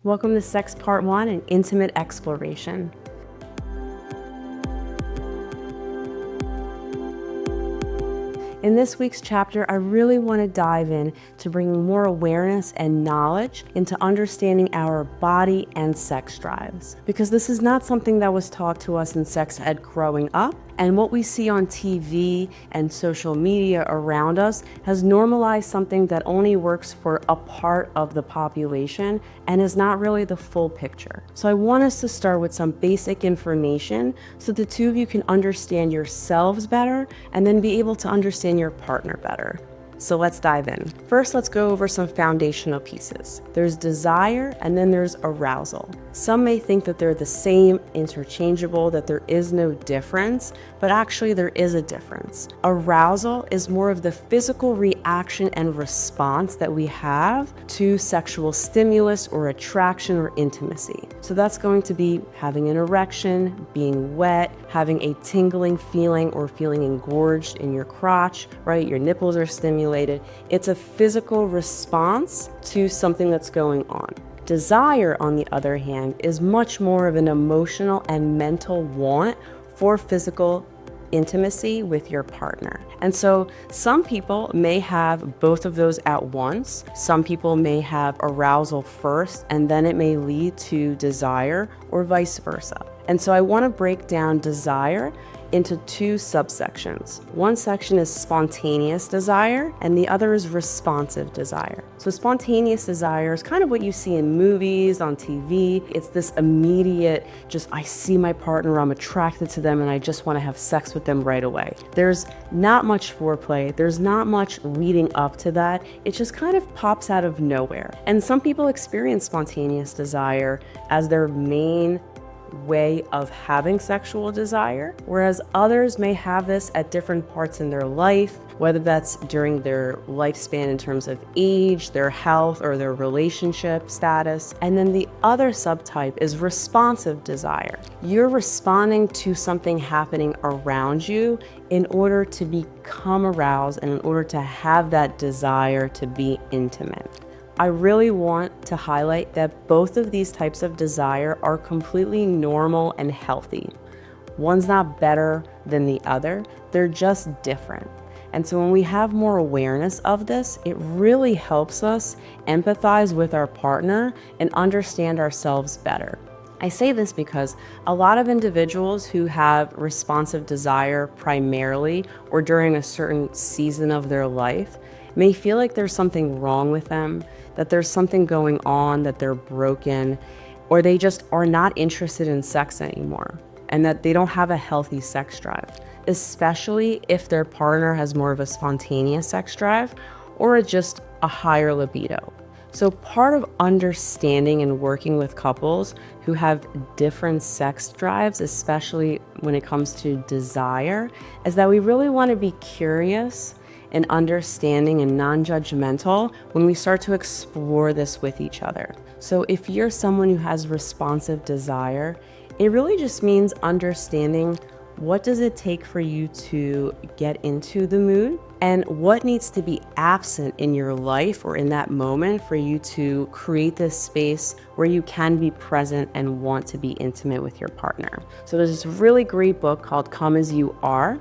Welcome to Sex Part 1, an intimate exploration. In this week's chapter, I really want to dive in to bring more awareness and knowledge into understanding our body and sex drives. Because this is not something that was taught to us in sex ed growing up, and what we see on TV and social media around us has normalized something that only works for a part of the population and is not really the full picture. So I want us to start with some basic information so the two of you can understand yourselves better and then be able to understand your partner better. So let's dive in. First, let's go over some foundational pieces. There's desire and then there's arousal. Some may think that they're the same, interchangeable, that there is no difference, but actually there is a difference. Arousal is more of the physical reaction and response that we have to sexual stimulus or attraction or intimacy. So that's going to be having an erection, being wet, having a tingling feeling or feeling engorged in your crotch, right? Your nipples are stimulated. It's a physical response to something that's going on. Desire, on the other hand, is much more of an emotional and mental want for physical intimacy with your partner. And so some people may have both of those at once. Some people may have arousal first, and then it may lead to desire, or vice versa. And so I want to break down desire into two subsections. One section is spontaneous desire, and the other is responsive desire. So spontaneous desire is kind of what you see in movies, on TV. It's this immediate, just I see my partner, I'm attracted to them, and I just want to have sex with them right away. There's not much foreplay. There's not much leading up to that. It just kind of pops out of nowhere. And some people experience spontaneous desire as their main way of having sexual desire, whereas others may have this at different parts in their life, whether that's during their lifespan in terms of age, their health, or their relationship status. And then the other subtype is responsive desire. You're responding to something happening around you in order to become aroused and in order to have that desire to be intimate. I really want to highlight that both of these types of desire are completely normal and healthy. One's not better than the other, they're just different. And so when we have more awareness of this, it really helps us empathize with our partner and understand ourselves better. I say this because a lot of individuals who have responsive desire primarily or during a certain season of their life may feel like there's something wrong with them, that there's something going on, that they're broken, or they just are not interested in sex anymore, and that they don't have a healthy sex drive, especially if their partner has more of a spontaneous sex drive or just a higher libido. So part of understanding and working with couples who have different sex drives, especially when it comes to desire, is that we really want to be curious and understanding and non-judgmental when we start to explore this with each other. So if you're someone who has responsive desire, it really just means understanding what does it take for you to get into the mood and what needs to be absent in your life or in that moment for you to create this space where you can be present and want to be intimate with your partner. So there's this really great book called Come As You Are.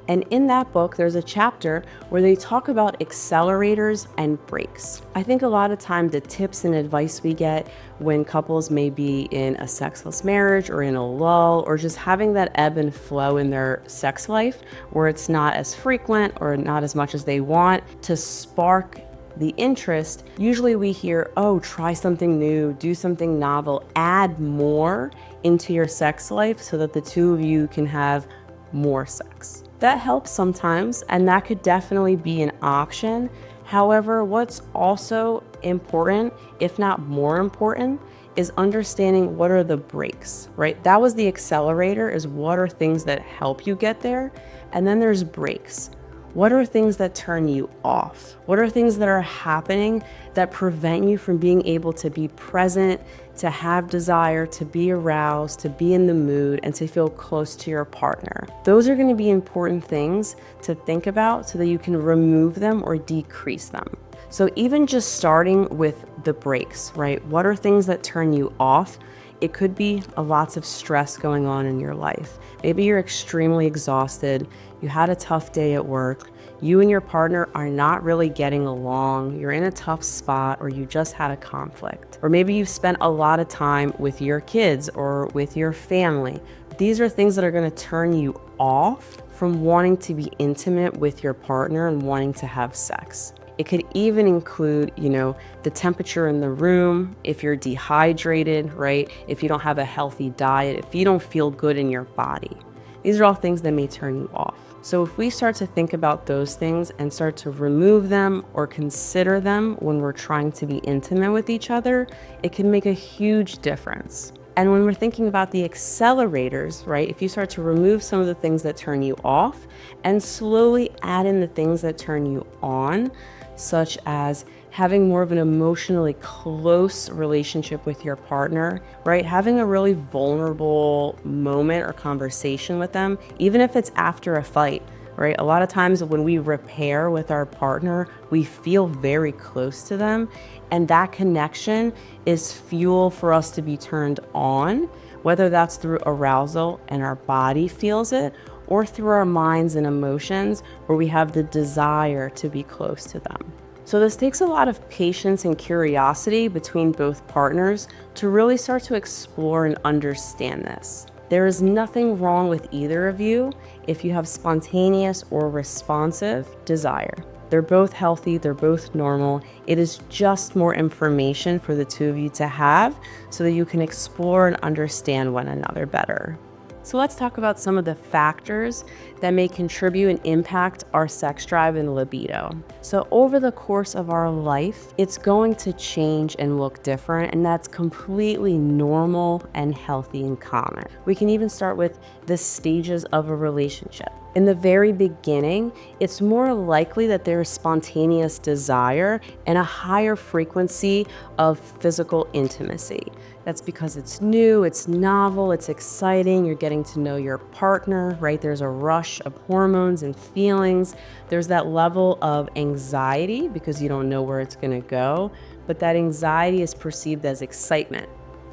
And in that book, there's a chapter where they talk about accelerators and brakes. I think a lot of time the tips and advice we get when couples may be in a sexless marriage or in a lull or just having that ebb and flow in their sex life where it's not as frequent or not as much as they want to spark the interest, usually we hear, oh, try something new, do something novel, add more into your sex life so that the two of you can have more sex. That helps sometimes, and that could definitely be an option. However, what's also important, if not more important, is understanding what are the brakes, right? That was the accelerator, is what are things that help you get there, and then there's brakes. What are things that turn you off? What are things that are happening that prevent you from being able to be present, to have desire, to be aroused, to be in the mood, and to feel close to your partner? Those are going to be important things to think about so that you can remove them or decrease them. So even just starting with the breaks, right? What are things that turn you off? It could be lots of stress going on in your life. Maybe you're extremely exhausted. You had a tough day at work. You and your partner are not really getting along. You're in a tough spot, or you just had a conflict. Or maybe you've spent a lot of time with your kids or with your family. These are things that are going to turn you off from wanting to be intimate with your partner and wanting to have sex. It could even include, the temperature in the room, if you're dehydrated, right? If you don't have a healthy diet, if you don't feel good in your body. These are all things that may turn you off. So if we start to think about those things and start to remove them or consider them when we're trying to be intimate with each other, it can make a huge difference. And when we're thinking about the accelerators, right, if you start to remove some of the things that turn you off and slowly add in the things that turn you on, such as having more of an emotionally close relationship with your partner, right? Having a really vulnerable moment or conversation with them, even if it's after a fight, right? A lot of times when we repair with our partner, we feel very close to them, and that connection is fuel for us to be turned on, whether that's through arousal and our body feels it, or through our minds and emotions where we have the desire to be close to them. So this takes a lot of patience and curiosity between both partners to really start to explore and understand this. There is nothing wrong with either of you if you have spontaneous or responsive desire. They're both healthy, they're both normal. It is just more information for the two of you to have so that you can explore and understand one another better. So let's talk about some of the factors that may contribute and impact our sex drive and libido. So over the course of our life, it's going to change and look different, and that's completely normal and healthy and common. We can even start with the stages of a relationship. In the very beginning, it's more likely that there is spontaneous desire and a higher frequency of physical intimacy. That's because it's new, it's novel, it's exciting, you're getting to know your partner, right? There's a rush of hormones and feelings. There's that level of anxiety because you don't know where it's gonna go, but that anxiety is perceived as excitement.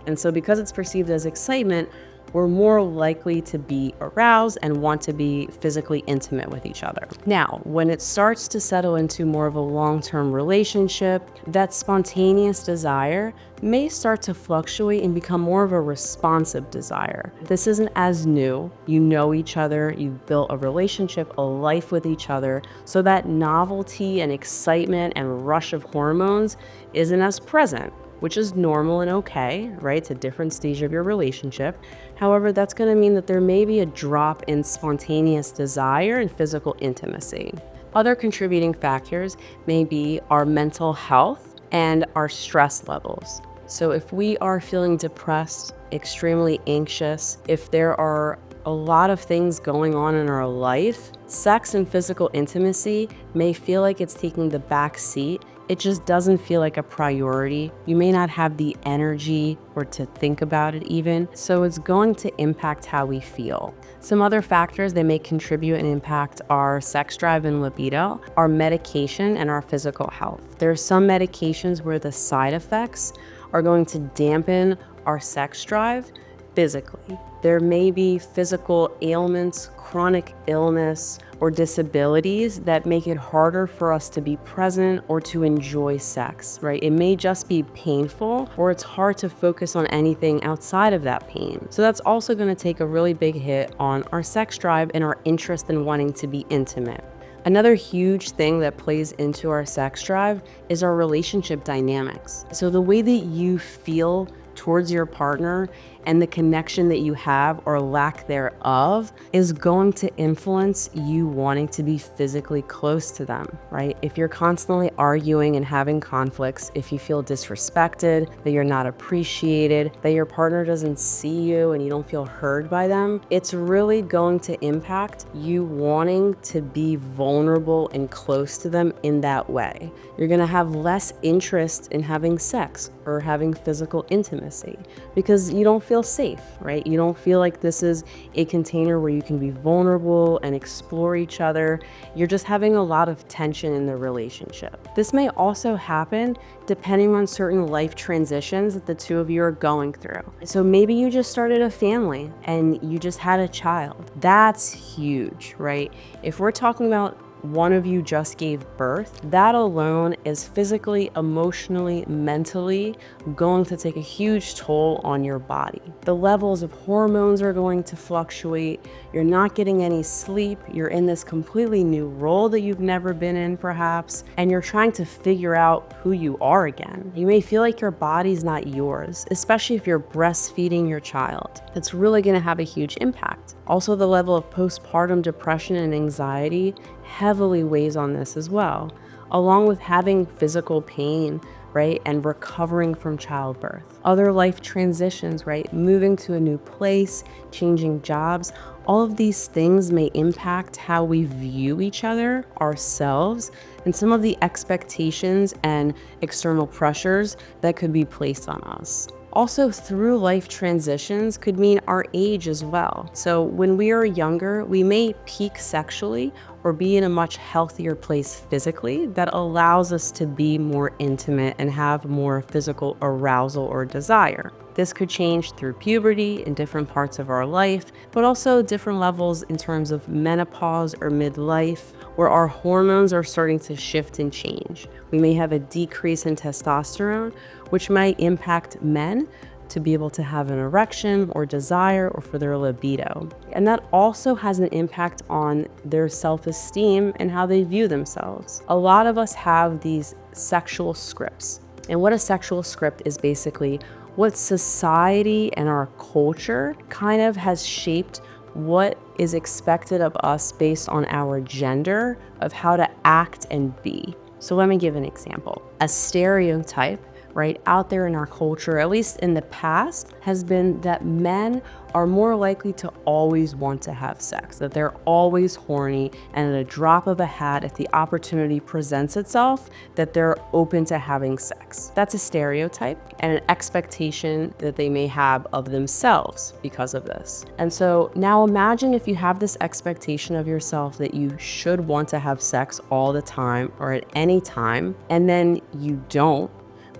And so because it's perceived as excitement, we're more likely to be aroused and want to be physically intimate with each other. Now, when it starts to settle into more of a long-term relationship, that spontaneous desire may start to fluctuate and become more of a responsive desire. This isn't as new. You know each other, you've built a relationship, a life with each other, so that novelty and excitement and rush of hormones isn't as present, which is normal and okay, right? It's a different stage of your relationship. However, that's going to mean that there may be a drop in spontaneous desire and physical intimacy. Other contributing factors may be our mental health and our stress levels. So if we are feeling depressed, extremely anxious, if there are a lot of things going on in our life, sex and physical intimacy may feel like it's taking the back seat. It just doesn't feel like a priority. You may not have the energy or to think about it even, so it's going to impact how we feel. Some other factors that may contribute and impact our sex drive and libido are medication and our physical health. There are some medications where the side effects are going to dampen our sex drive physically. There may be physical ailments, chronic illness, or disabilities that make it harder for us to be present or to enjoy sex, right? It may just be painful, or it's hard to focus on anything outside of that pain. So that's also going to take a really big hit on our sex drive and our interest in wanting to be intimate. Another huge thing that plays into our sex drive is our relationship dynamics. So the way that you feel towards your partner and the connection that you have or lack thereof is going to influence you wanting to be physically close to them, right? If you're constantly arguing and having conflicts, if you feel disrespected, that you're not appreciated, that your partner doesn't see you and you don't feel heard by them, it's really going to impact you wanting to be vulnerable and close to them in that way. You're gonna have less interest in having sex or having physical intimacy because you don't feel safe, right? You don't feel like this is a container where you can be vulnerable and explore each other. You're just having a lot of tension in the relationship. This may also happen depending on certain life transitions that the two of you are going through. So maybe you just started a family and you just had a child. That's huge, right? If we're talking about one of you just gave birth, that alone is physically, emotionally, mentally going to take a huge toll on your body. The levels of hormones are going to fluctuate. You're not getting any sleep. You're in this completely new role that you've never been in, perhaps, and you're trying to figure out who you are again. You may feel like your body's not yours, especially if you're breastfeeding your child. That's really going to have a huge impact. Also, the level of postpartum depression and anxiety heavily weighs on this as well, along with having physical pain, right, and recovering from childbirth. Other life transitions, right, moving to a new place, changing jobs, all of these things may impact how we view each other, ourselves, and some of the expectations and external pressures that could be placed on us. Also, through life transitions could mean our age as well. So when we are younger, we may peak sexually or be in a much healthier place physically that allows us to be more intimate and have more physical arousal or desire. This could change through puberty in different parts of our life, but also different levels in terms of menopause or midlife, where our hormones are starting to shift and change. We may have a decrease in testosterone, which might impact men to be able to have an erection or desire or for their libido. And that also has an impact on their self-esteem and how they view themselves. A lot of us have these sexual scripts. And what a sexual script is basically what society and our culture kind of has shaped what is expected of us based on our gender of how to act and be. So let me give an example. A stereotype right out there in our culture, at least in the past, has been that men are more likely to always want to have sex, that they're always horny, and at a drop of a hat, if the opportunity presents itself, that they're open to having sex. That's a stereotype and an expectation that they may have of themselves because of this. And so now imagine if you have this expectation of yourself that you should want to have sex all the time or at any time, and then you don't,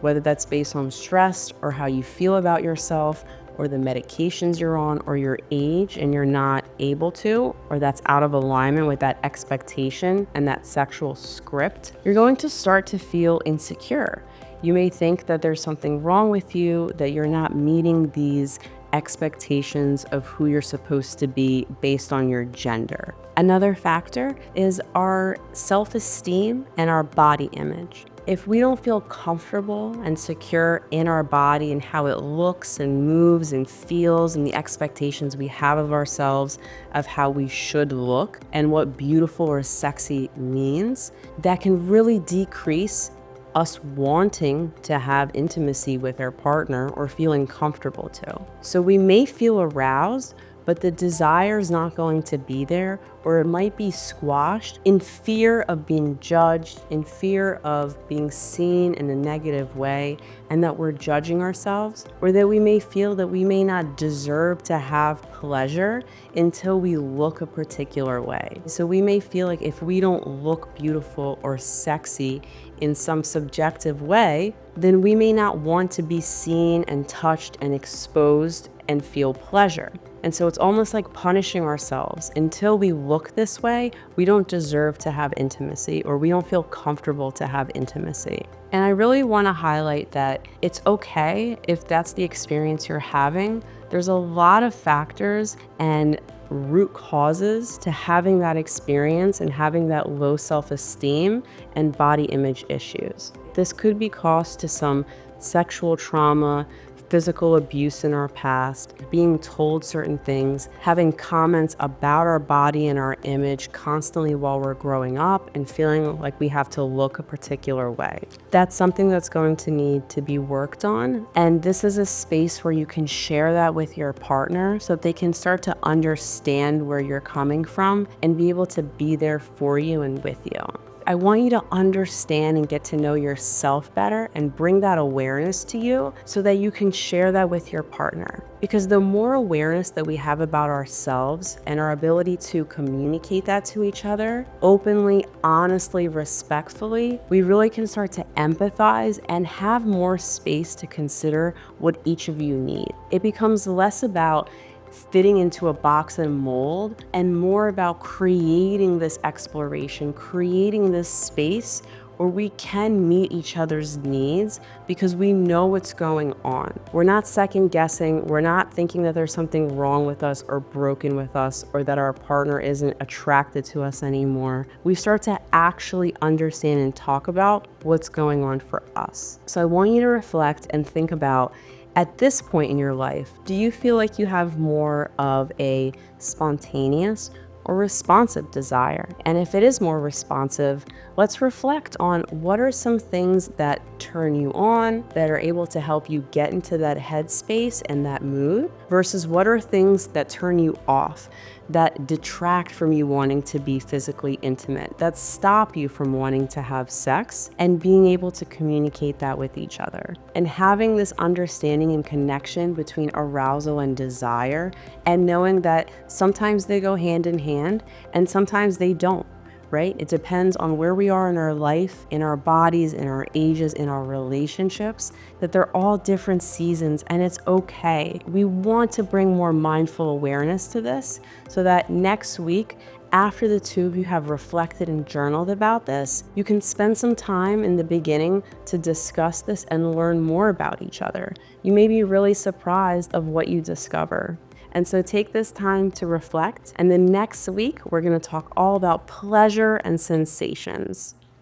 whether that's based on stress or how you feel about yourself or the medications you're on or your age and you're not able to, or that's out of alignment with that expectation and that sexual script, you're going to start to feel insecure. You may think that there's something wrong with you, that you're not meeting these expectations of who you're supposed to be based on your gender. Another factor is our self-esteem and our body image. If we don't feel comfortable and secure in our body and how it looks and moves and feels and the expectations we have of ourselves of how we should look and what beautiful or sexy means, that can really decrease us wanting to have intimacy with our partner or feeling comfortable to. So we may feel aroused, but the desire is not going to be there, or it might be squashed in fear of being judged, in fear of being seen in a negative way, and that we're judging ourselves, or that we may feel that we may not deserve to have pleasure until we look a particular way. So we may feel like if we don't look beautiful or sexy in some subjective way, then we may not want to be seen and touched and exposed and feel pleasure. And so it's almost like punishing ourselves. Until we look this way, we don't deserve to have intimacy, or we don't feel comfortable to have intimacy. And I really want to highlight that it's okay if that's the experience you're having. There's a lot of factors and root causes to having that experience and having that low self-esteem and body image issues. This could be caused to some sexual trauma, physical abuse in our past, being told certain things, having comments about our body and our image constantly while we're growing up, and feeling like we have to look a particular way. That's something that's going to need to be worked on. And this is a space where you can share that with your partner so that they can start to understand where you're coming from and be able to be there for you and with you. I want you to understand and get to know yourself better and bring that awareness to you so that you can share that with your partner. Because the more awareness that we have about ourselves and our ability to communicate that to each other openly, honestly, respectfully, we really can start to empathize and have more space to consider what each of you need. It becomes less about fitting into a box and mold and more about creating this exploration, creating this space where we can meet each other's needs because we know what's going on. We're not second guessing. We're not thinking that there's something wrong with us or broken with us or that our partner isn't attracted to us anymore. We start to actually understand and talk about what's going on for us. So I want you to reflect and think about, at this point in your life, do you feel like you have more of a spontaneous or responsive desire? And if it is more responsive, let's reflect on what are some things that turn you on, that are able to help you get into that headspace and that mood, versus what are things that turn you off, that detract from you wanting to be physically intimate, that stop you from wanting to have sex, and being able to communicate that with each other. And having this understanding and connection between arousal and desire, and knowing that sometimes they go hand in hand and sometimes they don't. Right? It depends on where we are in our life, in our bodies, in our ages, in our relationships, that they're all different seasons, and it's okay. We want to bring more mindful awareness to this so that next week, after the two of you have reflected and journaled about this, you can spend some time in the beginning to discuss this and learn more about each other. You may be really surprised of what you discover. And so take this time to reflect. And then next week, we're going to talk all about pleasure and sensations.